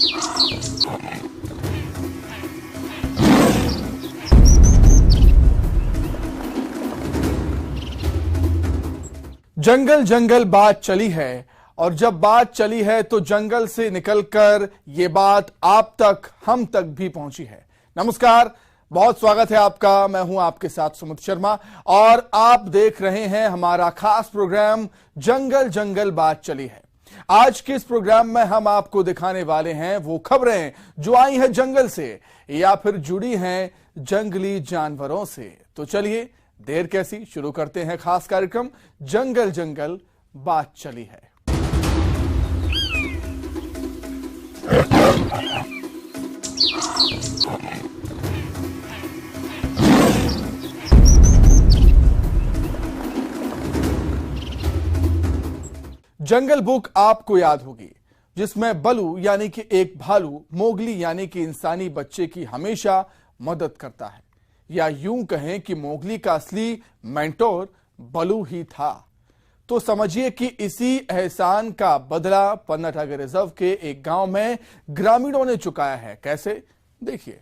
जंगल जंगल बात चली है और जब बात चली है तो जंगल से निकलकर ये बात आप तक हम तक भी पहुंची है। नमस्कार, बहुत स्वागत है आपका। मैं हूं आपके साथ सुमित शर्मा और आप देख रहे हैं हमारा खास प्रोग्राम जंगल जंगल बात चली है। आज के इस प्रोग्राम में हम आपको दिखाने वाले हैं वो खबरें जो आई हैं जंगल से या फिर जुड़ी हैं जंगली जानवरों से। तो चलिए देर कैसी, शुरू करते हैं खास कार्यक्रम जंगल जंगल बात चली है। जंगल बुक आपको याद होगी, जिसमें बलू यानी कि एक भालू मोगली यानी कि इंसानी बच्चे की हमेशा मदद करता है, या यूं कहें कि मोगली का असली मेंटोर बलू ही था। तो समझिए कि इसी एहसान का बदला पन्ना टाइगर रिजर्व के एक गांव में ग्रामीणों ने चुकाया है। कैसे, देखिए।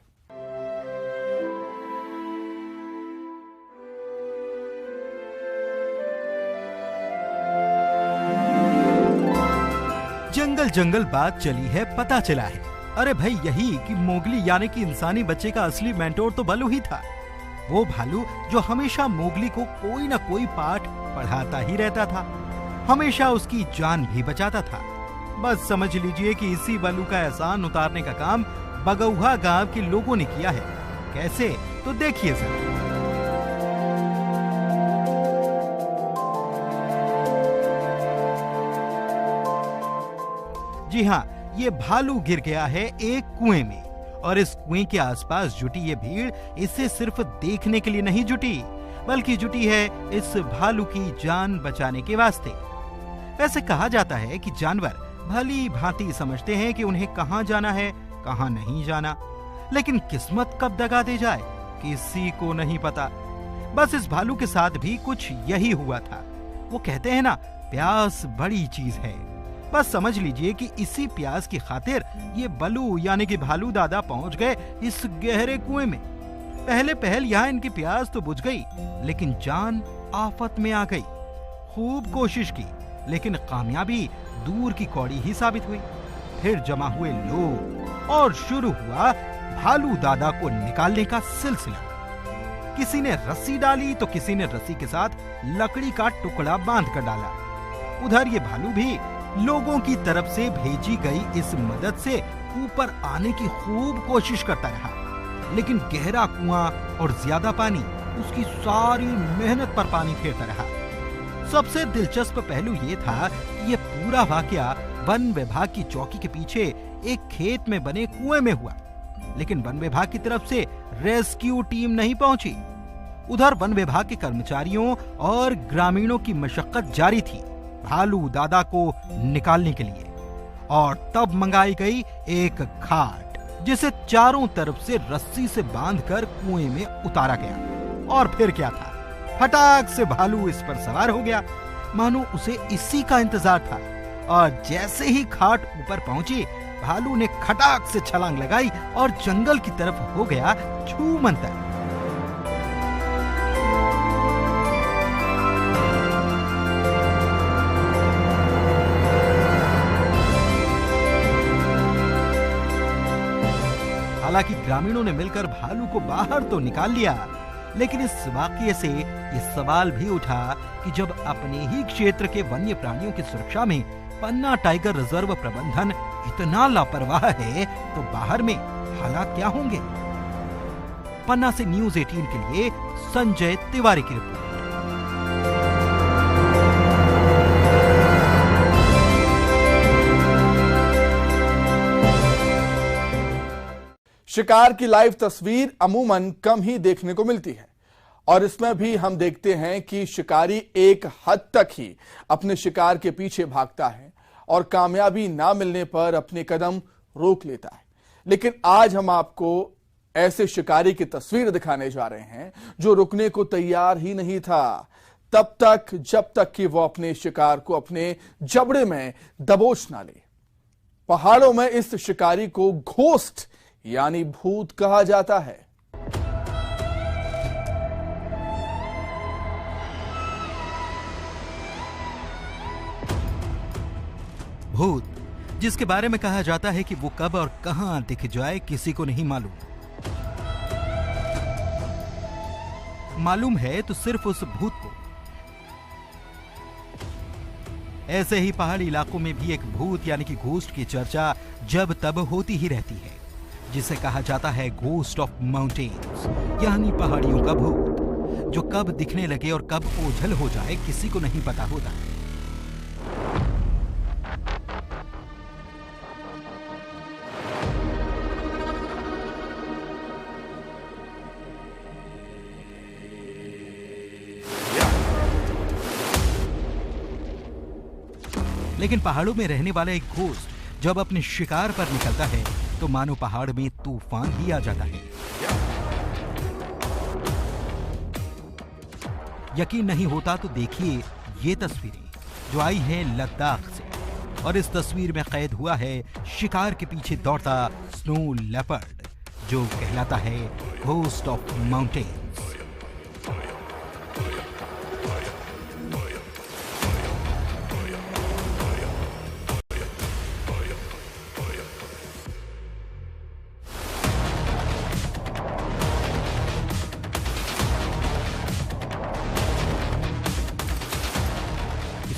जंगल जंगल बात चली है, पता चला है। अरे भाई, यही कि मोगली यानी कि इंसानी बच्चे का असली मेंटोर तो बलू ही था। वो भालू जो हमेशा मोगली को कोई ना कोई पाठ पढ़ाता ही रहता था, हमेशा उसकी जान भी बचाता था। बस समझ लीजिए कि इसी बलू का एहसान उतारने का काम बगौहा गांव के लोगों ने किया है। कैसे, तो देखिए जरा। जी हाँ, ये भालू गिर गया है एक कुएं में, और इस कुएं के आसपास जुटी ये भीड़ इसे सिर्फ देखने के लिए नहीं जुटी, बल्कि जुटी है इस भालू की जान बचाने के वास्ते। वैसे कहा जाता है कि जानवर भली भांति समझते हैं कि उन्हें कहां जाना है, कहां नहीं जाना, लेकिन किस्मत कब दगा दे जाए किसी को नहीं पता। बस इस भालू के साथ भी कुछ यही हुआ था। वो कहते हैं ना, प्यास बड़ी चीज है। बस समझ लीजिए कि इसी प्यास की खातिर ये बलू यानी कि भालू दादा पहुंच गए इस गहरे कुएं में। पहले पहल यहाँ इनकी प्यास तो बुझ गई, लेकिन जान आफत में आ गई। खूब कोशिश की, लेकिन कामयाबी दूर की कौड़ी ही साबित हुई। फिर जमा हुए लोग और शुरू हुआ भालू दादा को निकालने का सिलसिला। किसी ने रस्सी डाली तो किसी ने रस्सी के साथ लकड़ी का टुकड़ा बांध कर डाला। उधर ये भालू भी लोगों की तरफ से भेजी गई इस मदद से ऊपर आने की खूब कोशिश करता रहा, लेकिन गहरा कुआं और ज्यादा पानी उसकी सारी मेहनत पर पानी फेरता रहा। सबसे दिलचस्प पहलू ये था कि ये पूरा वाकया वन विभाग की चौकी के पीछे एक खेत में बने कुएं में हुआ, लेकिन वन विभाग की तरफ से रेस्क्यू टीम नहीं पहुंची। उधर वन विभाग के कर्मचारियों और ग्रामीणों की मशक्कत जारी थी भालू दादा को निकालने के लिए, और तब मंगाई गई एक खाट, जिसे चारों तरफ से रस्सी से बांधकर कुएं में उतारा गया। और फिर क्या था, फटाक से भालू इस पर सवार हो गया, मानो उसे इसी का इंतजार था। और जैसे ही खाट ऊपर पहुंची, भालू ने खटाक से छलांग लगाई और जंगल की तरफ हो गया छूमंतर। हालांकि ग्रामीणों ने मिलकर भालू को बाहर तो निकाल लिया, लेकिन इस वाकये से ये सवाल भी उठा कि जब अपने ही क्षेत्र के वन्य प्राणियों की सुरक्षा में पन्ना टाइगर रिजर्व प्रबंधन इतना लापरवाह है, तो बाहर में हालात क्या होंगे। पन्ना से न्यूज़ 18 के लिए संजय तिवारी की रिपोर्ट। शिकार की लाइव तस्वीर अमूमन कम ही देखने को मिलती है, और इसमें भी हम देखते हैं कि शिकारी एक हद तक ही अपने शिकार के पीछे भागता है और कामयाबी ना मिलने पर अपने कदम रोक लेता है। लेकिन आज हम आपको ऐसे शिकारी की तस्वीर दिखाने जा रहे हैं जो रुकने को तैयार ही नहीं था तब तक जब तक कि वो अपने शिकार को अपने जबड़े में दबोच ना ले। पहाड़ों में इस शिकारी को घोस्ट यानी भूत कहा जाता है। भूत, जिसके बारे में कहा जाता है कि वो कब और कहां दिख जाए किसी को नहीं मालूम। मालूम है तो सिर्फ उस भूत को। ऐसे ही पहाड़ी इलाकों में भी एक भूत यानी कि घोस्ट की चर्चा जब तब होती ही रहती है, जिसे कहा जाता है घोस्ट ऑफ माउंटेन्स यानी पहाड़ियों का भूत, जो कब दिखने लगे और कब ओझल हो जाए किसी को नहीं पता होता। लेकिन पहाड़ों में रहने वाला एक घोस्ट जब अपने शिकार पर निकलता है तो मानो पहाड़ में तूफान ही आ जाता है। यकीन नहीं होता तो देखिए ये तस्वीरें जो आई हैं लद्दाख से, और इस तस्वीर में कैद हुआ है शिकार के पीछे दौड़ता स्नो लेपर्ड, जो कहलाता है ghost of mountains.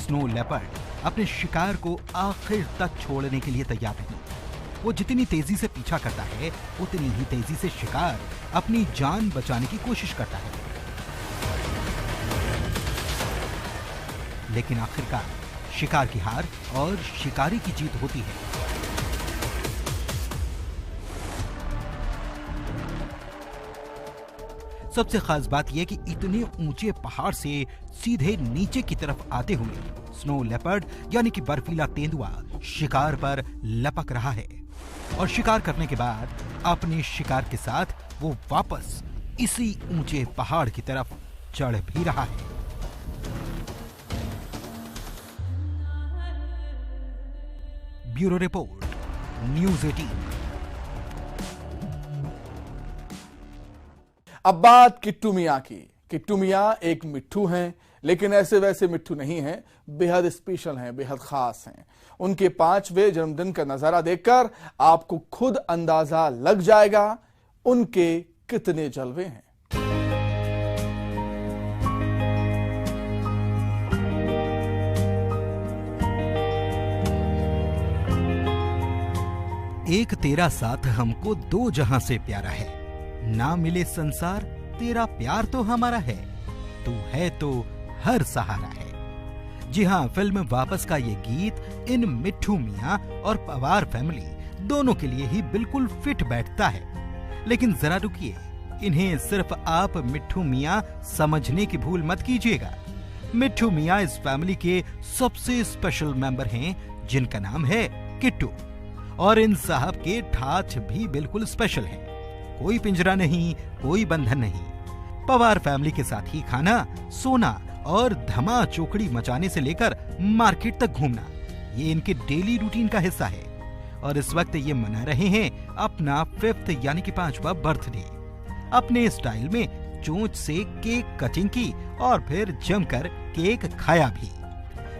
Snow leopard अपने शिकार को आखिर तक छोड़ने के लिए तैयार नहीं। वो जितनी तेजी से पीछा करता है उतनी ही तेजी से शिकार अपनी जान बचाने की कोशिश करता है। लेकिन आखिरकार शिकार की हार और शिकारी की जीत होती है। सबसे खास बात यह कि इतने ऊंचे पहाड़ से सीधे नीचे की तरफ आते हुए स्नो लेपर्ड यानी कि बर्फीला तेंदुआ शिकार पर लपक रहा है, और शिकार करने के बाद अपने शिकार के साथ वो वापस इसी ऊंचे पहाड़ की तरफ चढ़ भी रहा है। Bureau report, news 18। अब बात किट्टू मियां की। किट्टू मियां एक मिट्ठू हैं, लेकिन ऐसे वैसे मिट्ठू नहीं हैं, बेहद स्पेशल हैं, बेहद खास हैं। उनके 5वें जन्मदिन का नजारा देखकर आपको खुद अंदाजा लग जाएगा उनके कितने जलवे हैं। एक तेरा साथ हमको दो जहां से प्यारा है, ना मिले संसार तेरा प्यार तो हमारा है, तू है तो हर सहारा है। जी हाँ, फिल्म वापस का ये गीत इन मिट्ठू मियां और पवार फैमिली दोनों के लिए ही बिल्कुल फिट बैठता है। लेकिन जरा रुकिए, इन्हें सिर्फ आप मिट्ठू मियां समझने की भूल मत कीजिएगा। मिट्ठू मियां इस फैमिली के सबसे स्पेशल मेंबर हैं, जिनका नाम है किट्टू, और इन साहब के ठाठ भी बिल्कुल स्पेशल है। कोई पिंजरा नहीं, कोई बंधन नहीं। पवार फैमिली के साथ ही खाना, सोना और धमा चौकड़ी मचाने से लेकर मार्केट तक घूमना, ये इनके डेली रूटीन का हिस्सा है। और इस वक्त ये मना रहे हैं अपना 5th यानी कि 5वां बर्थडे। अपने स्टाइल में चोंच से केक कटिंग की और फिर जमकर केक खाया भी।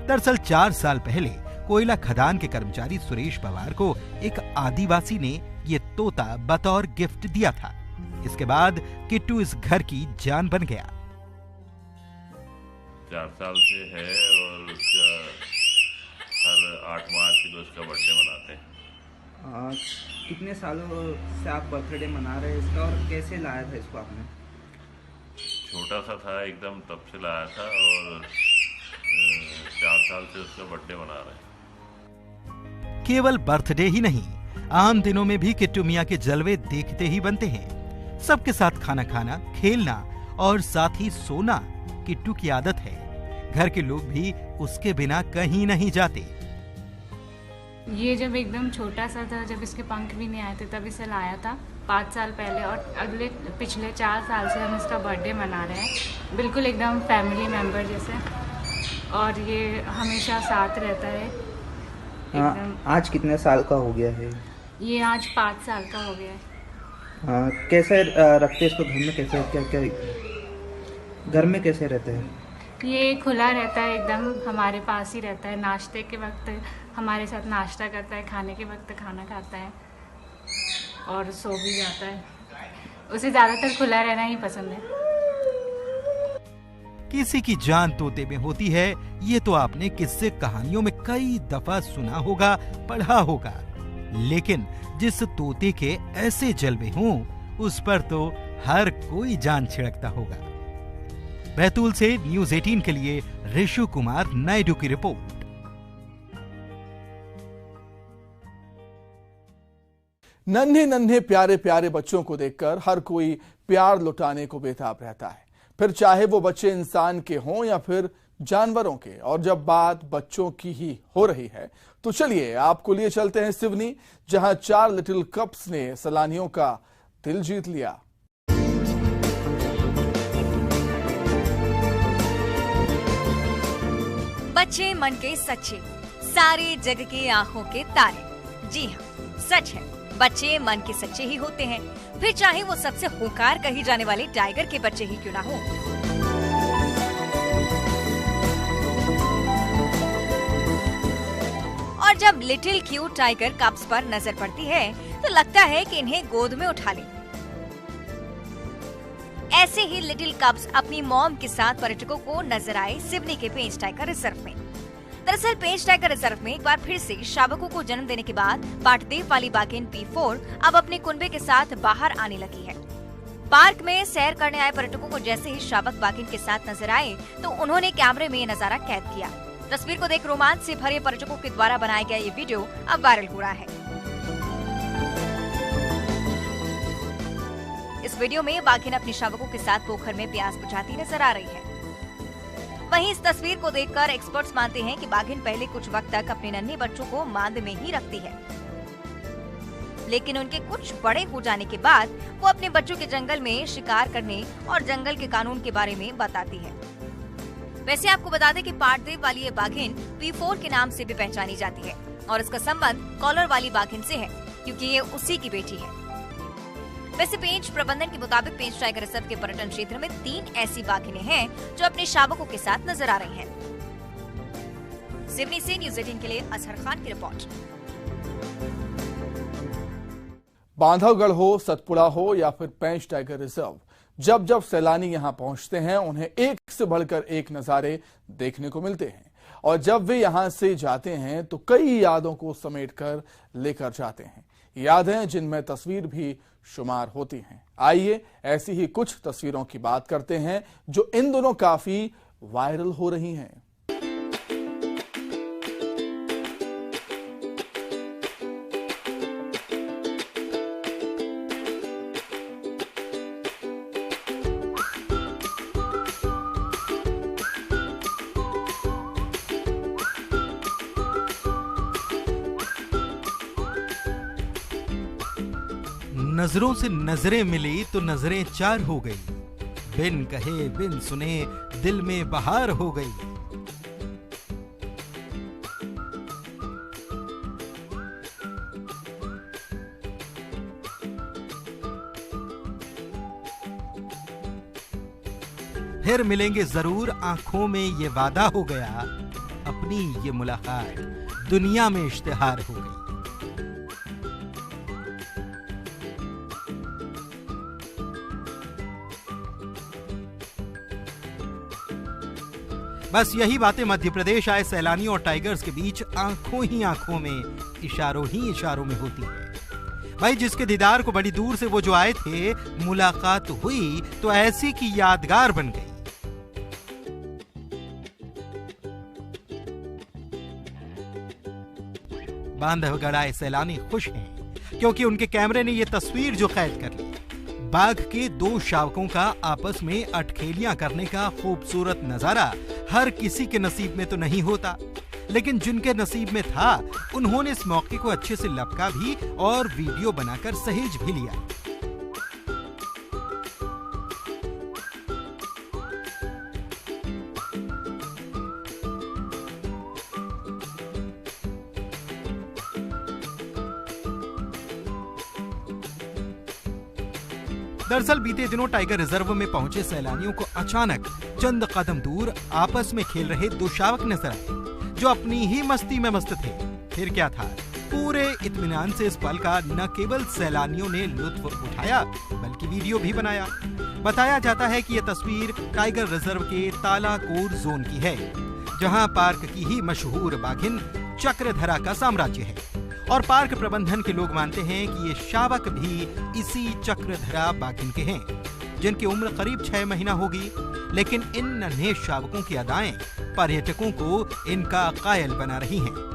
दरअसल 4 साल पहले कोयला खदान के कर्मचारी सुरेश पवार को एक आदिवासी ने ये तोता बतौर गिफ्ट दिया था। इसके बाद किट्टू इस घर की जान बन गया। 4 साल से है और उसका हर 8 मार्च को उसका बर्थडे मनाते हैं। कितने सालों से आप बर्थडे मना रहे हैं इसका, और कैसे लाया था इसको आपने? छोटा सा था एकदम, तब से लाया था, और 4 साल से उसका बर्थडे मना रहे हैं। केवल बर्थडे ही नहीं, आम दिनों में भी किट्टू मियां के जलवे देखते ही बनते हैं। सबके साथ खाना खाना, खेलना और साथ ही सोना किट्टू की आदत है। घर के लोग भी उसके बिना कहीं नहीं जाते। ये जब एकदम छोटा सा था, जब इसके पंख भी नहीं आए थे, तब इसे लाया था 5 साल पहले, और पिछले 4 साल से हम इसका बर्थडे मना रहे हैं, बिल्कुल एकदम फैमिली मेंबर जैसे। और ये हमेशा साथ रहता है, एकदम। आज कितने साल का हो गया है? ये आज 5 साल का हो गया है। कैसे रखते हैं इसको घर में? कैसे क्या क्या घर में कैसे रहते हैं? ये खुला रहता है एकदम, हमारे पास ही रहता है। नाश्ते के वक्त हमारे साथ नाश्ता करता है, खाने के वक्त खाना खाता है और सो भी जाता है। उसे ज़्यादातर खुला रहना ही पसंद है। किसी की जान तोते में होती है, ये तो आपने किस्से कहानियों में कई दफा सुना होगा, पढ़ा होगा। लेकिन जिस तोते के ऐसे जलवे हों, उस पर तो हर कोई जान छिड़कता होगा। बैतूल से न्यूज़ 18 के लिए ऋषु कुमार नायडू की रिपोर्ट। नन्हे नन्हे प्यारे प्यारे बच्चों को देखकर हर कोई प्यार लुटाने को बेताब रहता है, फिर चाहे वो बच्चे इंसान के हों या फिर जानवरों के। और जब बात बच्चों की ही हो रही है तो चलिए आपको लिए चलते हैं सिवनी, जहां 4 लिटिल कप्स ने सैलानियों का दिल जीत लिया। बच्चे मन के सच्चे, सारे जग की आंखों के तारे। जी हाँ, सच है, बच्चे मन के सच्चे ही होते हैं, फिर चाहे वो सबसे खूंखार कही जाने वाले टाइगर के बच्चे ही क्यों ना हो। और जब लिटिल क्यूट टाइगर कप्स पर नजर पड़ती है तो लगता है कि इन्हें गोद में उठा लें। ऐसे ही लिटिल कप्स अपनी मॉम के साथ पर्यटकों को नजर आए सिवनी के पेंच टाइगर रिजर्व में। दरअसल पेंच टाइगर रिजर्व में एक बार फिर से शावकों को जन्म देने के बाद पाटदेव वाली बाघिन P4 अब अपने कुनबे के साथ बाहर आने लगी है। पार्क में सैर करने आए पर्यटकों को जैसे ही शावक बाघिन के साथ नजर आए तो उन्होंने कैमरे में ये नजारा कैद किया। तस्वीर को देख रोमांच से भरे पर्यटकों के द्वारा बनाया गया ये वीडियो अब वायरल हो रहा है। इस वीडियो में बाघिन अपने शावकों के साथ पोखर में प्यास बुझाती नजर आ रही है। वहीं इस तस्वीर को देखकर एक्सपर्ट्स मानते हैं कि बाघिन पहले कुछ वक्त तक अपने नन्हे बच्चों को मांद में ही रखती है, लेकिन उनके कुछ बड़े हो जाने के बाद वो अपने बच्चों के जंगल में शिकार करने और जंगल के कानून के बारे में बताती है। वैसे आपको बता दें कि पाटदेव वाली ये बाघिन P4 के नाम से भी पहचानी जाती है और इसका संबंध कॉलर वाली बाघिन से है, क्योंकि ये उसी की बेटी है। वैसे पेंच प्रबंधन के मुताबिक पेंच टाइगर रिजर्व के पर्यटन क्षेत्र में 3 ऐसी बाघिनें हैं जो अपने शावकों के साथ नजर आ रही हैं। सिवनी से न्यूज़ 18 के लिए असहर खान की रिपोर्ट। बांधवगढ़ हो, सतपुड़ा हो या फिर पेंच टाइगर रिजर्व, जब जब सैलानी यहां पहुंचते हैं उन्हें एक से बढ़कर एक नजारे देखने को मिलते हैं। और जब वे यहां से जाते हैं तो कई यादों को समेटकर लेकर जाते हैं, यादें जिनमें तस्वीर भी शुमार होती हैं। आइए ऐसी ही कुछ तस्वीरों की बात करते हैं जो इन दिनों काफी वायरल हो रही हैं। नजरों से नजरें मिली तो नजरें 4 हो गई, बिन कहे बिन सुने दिल में बहार हो गई। फिर मिलेंगे जरूर, आंखों में ये वादा हो गया, अपनी ये मुलाकात दुनिया में इश्तिहार हो गई। बस यही बातें मध्य प्रदेश आए सैलानियों और टाइगर्स के बीच आंखों ही आंखों में, इशारों ही इशारों में होती है। भाई जिसके दीदार को बड़ी दूर से वो जो आए थे, मुलाकात हुई तो ऐसी की यादगार बन गई। बांधवगढ़ आए सैलानी खुश हैं क्योंकि उनके कैमरे ने ये तस्वीर जो कैद कर ली, बाघ के 2 शावकों का आपस में अटखेलियां करने का खूबसूरत नजारा हर किसी के नसीब में तो नहीं होता, लेकिन जिनके नसीब में था उन्होंने इस मौके को अच्छे से लपका भी और वीडियो बनाकर सहेज भी लिया। दरअसल बीते दिनों टाइगर रिजर्व में पहुंचे सैलानियों को अचानक चंद कदम दूर आपस में खेल रहे 2 शावक नजर आए, जो अपनी ही मस्ती में मस्त थे। फिर क्या था, पूरे इत्मीनान से इस पल का न केवल सैलानियों ने लुत्फ उठाया बल्कि वीडियो भी बनाया। बताया जाता है कि यह तस्वीर टाइगर रिजर्व के तालाकोट जोन की है, जहां पार्क की ही मशहूर बाघिन चक्रधरा का साम्राज्य है और पार्क प्रबंधन के लोग मानते हैं कि ये शावक भी इसी चक्रधरा बाघिन के हैं, जिनकी उम्र करीब 6 महीना होगी। लेकिन इन नन्हे शावकों की अदाएं पर्यटकों को इनका कायल बना रही हैं।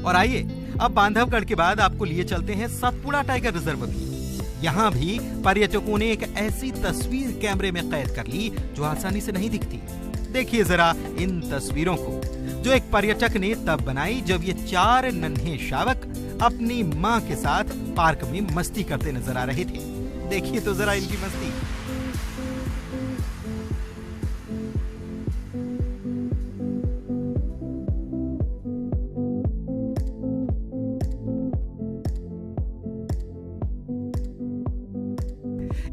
और आइए अब बांधवगढ़ के बाद आपको लिए चलते हैं सतपुड़ा टाइगर रिजर्व में। यहाँ भी पर्यटकों ने एक ऐसी तस्वीर कैमरे में कैद कर ली जो आसानी से नहीं दिखती। देखिए जरा इन तस्वीरों को, जो एक पर्यटक ने तब बनाई जब ये 4 नन्हे शावक अपनी माँ के साथ पार्क में मस्ती करते नजर आ रहे थे। देखिए तो जरा इनकी मस्ती।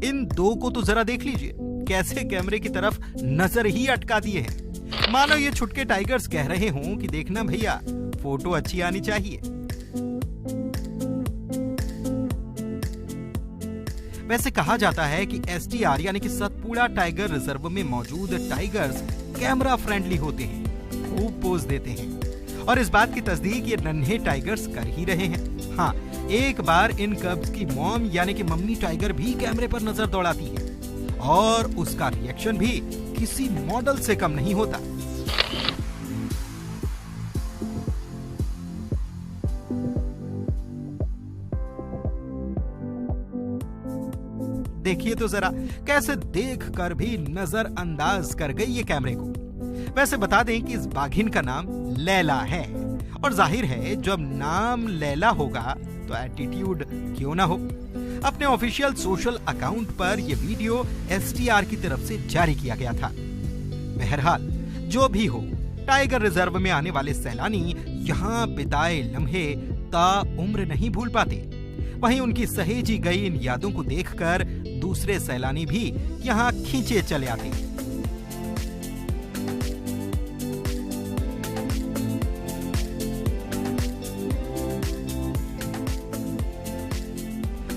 इन 2 को तो जरा देख लीजिए, कैसे कैमरे की तरफ नजर ही अटका दिए हैं, मानो ये छुटके टाइगर्स कह रहे हों कि देखना भैया, फोटो अच्छी आनी चाहिए। वैसे कहा जाता है कि STR यानी कि सतपुड़ा टाइगर रिजर्व में मौजूद टाइगर्स कैमरा फ्रेंडली होते हैं, खूब पोज देते हैं और इस बात की तस्दीक ये नन्हे टाइगर्स कर ही रहे हैं। हाँ, एक बार इन कब्स की मॉम यानी कि मम्मी टाइगर भी कैमरे पर नजर दौड़ाती है और उसका रिएक्शन भी किसी मॉडल से कम नहीं होता। देखिए तो जरा कैसे देखकर भी नजरअंदाज कर गई ये कैमरे को। वैसे बता दें कि इस बाघिन का नाम लैला है और जाहिर है जब नाम लैला होगा तो एटीट्यूड क्यों ना हो। अपने ऑफिशियल सोशल अकाउंट पर यह वीडियो STR की तरफ से जारी किया गया था। बहरहाल जो भी हो, टाइगर रिजर्व में आने वाले सैलानी यहाँ बिताए लम्हे ताउम्र नहीं भूल पाते। वहीं उनकी सहेजी गई इन यादों को देखकर दूसरे सैलानी भी यहाँ खींचे चले आते हैं।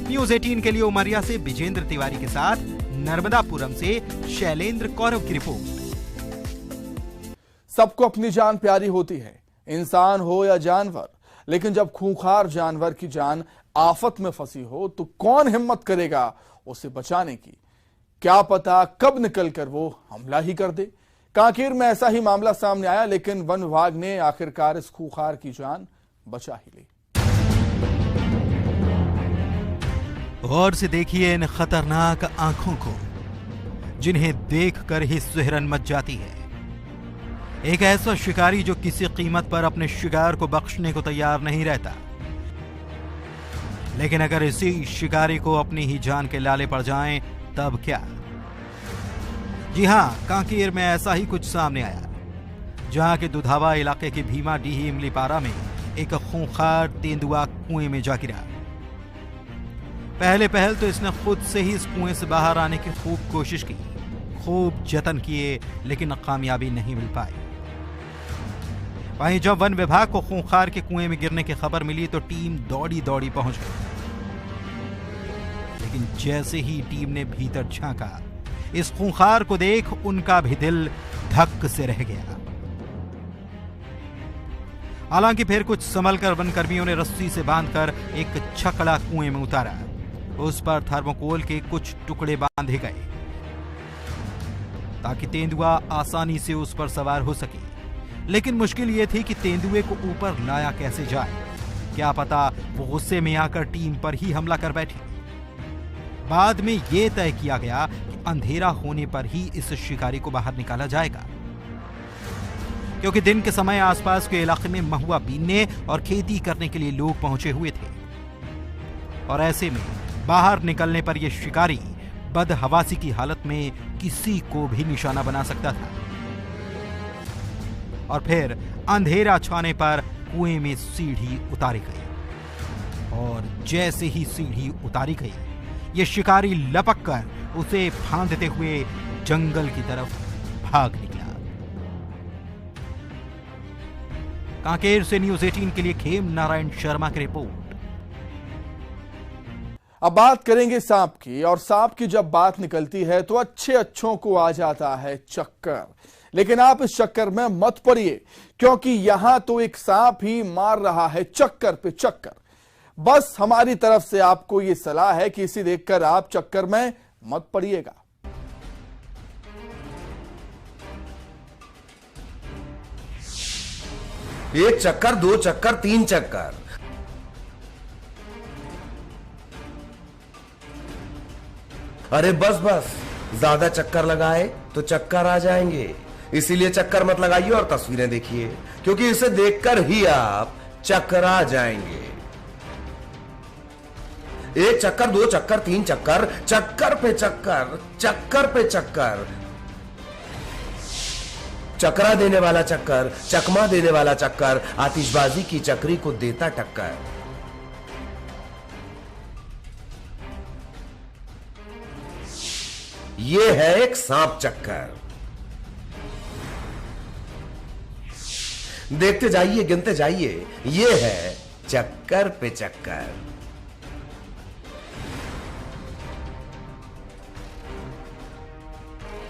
न्यूज़ 18 के लिए उमरिया से विजेंद्र तिवारी के साथ नर्मदापुरम से शैलेंद्र कौरव की रिपोर्ट। सबको अपनी जान प्यारी होती है, इंसान हो या जानवर, लेकिन जब खूंखार जानवर की जान आफत में फंसी हो तो कौन हिम्मत करेगा उसे बचाने की। क्या पता कब निकलकर वो हमला ही कर दे। कांकेर में ऐसा ही मामला सामने आया, लेकिन वन विभाग ने आखिरकार इस खूंखार की जान बचा ही ली। गौर से देखिए इन खतरनाक आंखों को, जिन्हें देखकर ही सिहरन मच जाती है। एक ऐसा शिकारी जो किसी कीमत पर अपने शिकार को बख्शने को तैयार नहीं रहता, लेकिन अगर इसी शिकारी को अपनी ही जान के लाले पड़ जाएं तब क्या। जी हां, कांकेर में ऐसा ही कुछ सामने आया, जहां के दुधावा इलाके के भीमा डीही इमलीपारा में एक खूंखार तेंदुआ कुएं में जा गिरा। पहल तो इसने खुद से ही इस कुएं से बाहर आने की खूब कोशिश की, खूब जतन किए, लेकिन कामयाबी नहीं मिल पाई। वहीं जब वन विभाग को खूंखार के कुएं में गिरने की खबर मिली तो टीम दौड़ी पहुंच गई, लेकिन जैसे ही टीम ने भीतर झांका, इस खूंखार को देख उनका भी दिल धक से रह गया। हालांकि फिर कुछ संभलकर वनकर्मियों ने रस्सी से बांधकर एक छकड़ा कुएं में उतारा। उस पर थर्मोकोल के कुछ टुकड़े बांधे गए ताकि तेंदुआ आसानी से उस पर सवार हो सके। लेकिन मुश्किल यह थी कि तेंदुए को ऊपर लाया कैसे जाए। क्या पता वो गुस्से में आकर टीम पर ही हमला कर बैठे। बाद में यह तय किया गया कि अंधेरा होने पर ही इस शिकारी को बाहर निकाला जाएगा, क्योंकि दिन के समय आसपास के इलाके में महुआ बीनने और खेती करने के लिए लोग पहुंचे हुए थे और ऐसे में बाहर निकलने पर यह शिकारी बदहवासी की हालत में किसी को भी निशाना बना सकता था। और फिर अंधेरा छाने पर कुएं में सीढ़ी उतारी गई और जैसे ही सीढ़ी उतारी गई, ये शिकारी लपक कर उसे फांदते हुए जंगल की तरफ भाग निकला। कांकेर से न्यूज़ 18 के लिए खेम नारायण शर्मा की रिपोर्ट। अब बात करेंगे सांप की, और सांप की जब बात निकलती है तो अच्छों को आ जाता है चक्कर। लेकिन आप इस चक्कर में मत पड़िए, क्योंकि यहां तो एक सांप ही मार रहा है चक्कर पे चक्कर। बस हमारी तरफ से आपको यह सलाह है कि इसे देखकर आप चक्कर में मत पड़िएगा। एक चक्कर, दो चक्कर, तीन चक्कर। अरे बस बस, ज्यादा चक्कर लगाए तो चक्कर आ जाएंगे, इसीलिए चक्कर मत लगाइए और तस्वीरें देखिए, क्योंकि इसे देखकर ही आप चक्करा जाएंगे। एक चक्कर, दो चक्कर, तीन चक्कर, चक्कर पे चक्कर, चक्कर पे चक्कर, चकरा देने वाला चक्कर, चकमा देने वाला चक्कर, आतिशबाजी की चक्री को देता टक्कर। यह है एक सांप चक्कर। देखते जाइए, गिनते जाइए, यह है चक्कर पे चक्कर।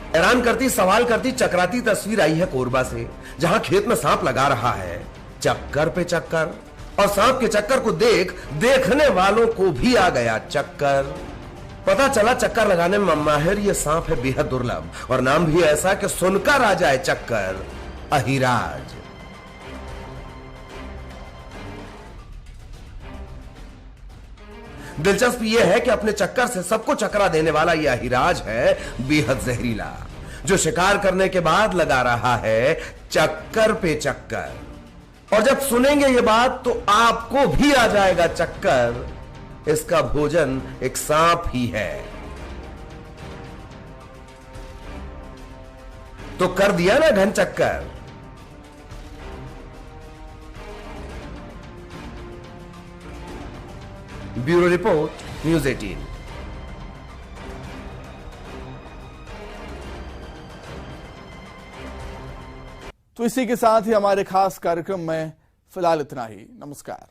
हैरान करती, सवाल करती, चकराती तस्वीर आई है कोरबा से, जहां खेत में सांप लगा रहा है चक्कर पे चक्कर, और सांप के चक्कर को देखने वालों को भी आ गया चक्कर। पता चला चक्कर लगाने में माहिर यह सांप है बेहद दुर्लभ, और नाम भी ऐसा कि सुनकर आ जाए चक्कर, अहिराज। दिलचस्प यह है कि अपने चक्कर से सबको चकरा देने वाला यह अहिराज है बेहद जहरीला, जो शिकार करने के बाद लगा रहा है चक्कर पे चक्कर। और जब सुनेंगे ये बात तो आपको भी आ जाएगा चक्कर, इसका भोजन एक सांप ही है। तो कर दिया ना घन चक्कर। Bureau report, news 18। तो इसी के साथ ही हमारे खास कार्यक्रम में फिलहाल इतना ही। नमस्कार।